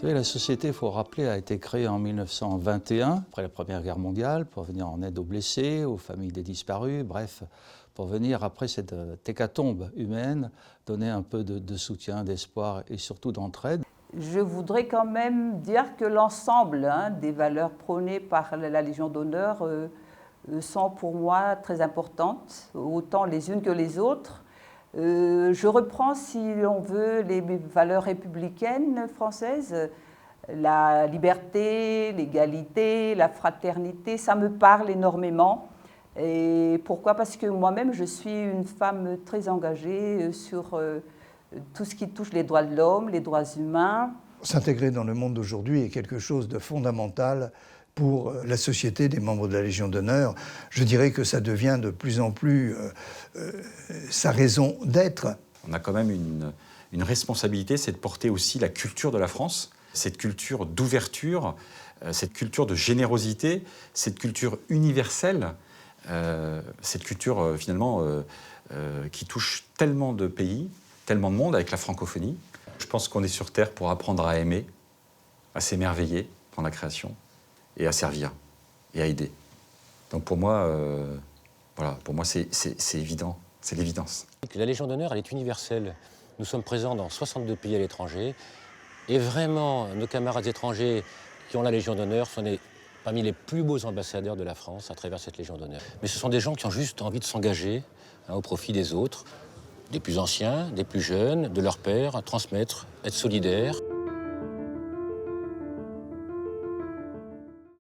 savez, la société, il faut rappeler, a été créée en 1921, après la Première Guerre mondiale, pour venir en aide aux blessés, aux familles des disparus, bref, pour venir, après cette hécatombe humaine, donner un peu de soutien, d'espoir et surtout d'entraide. Je voudrais quand même dire que l'ensemble des valeurs prônées par la Légion d'honneur sont pour moi très importantes, autant les unes que les autres. Je reprends, si l'on veut, les valeurs républicaines françaises, la liberté, l'égalité, la fraternité, ça me parle énormément. Et pourquoi? Parce que moi-même, je suis une femme très engagée sur tout ce qui touche les droits de l'homme, les droits humains. S'intégrer dans le monde d'aujourd'hui est quelque chose de fondamental pour la société des membres de la Légion d'honneur. Je dirais que ça devient de plus en plus sa raison d'être. On a quand même une responsabilité, c'est de porter aussi la culture de la France, cette culture d'ouverture, cette culture de générosité, cette culture universelle, cette culture finalement qui touche tellement de pays, tellement de monde avec la francophonie. Je pense qu'on est sur Terre pour apprendre à aimer, à s'émerveiller dans la création et à servir et à aider. Donc pour moi, voilà, pour moi c'est évident, c'est l'évidence. La Légion d'honneur, elle est universelle. Nous sommes présents dans 62 pays à l'étranger et vraiment, nos camarades étrangers qui ont la Légion d'honneur sont parmi les plus beaux ambassadeurs de la France à travers cette Légion d'honneur. Mais ce sont des gens qui ont juste envie de s'engager au profit des autres, des plus anciens, des plus jeunes, de leurs pairs, transmettre, être solidaires.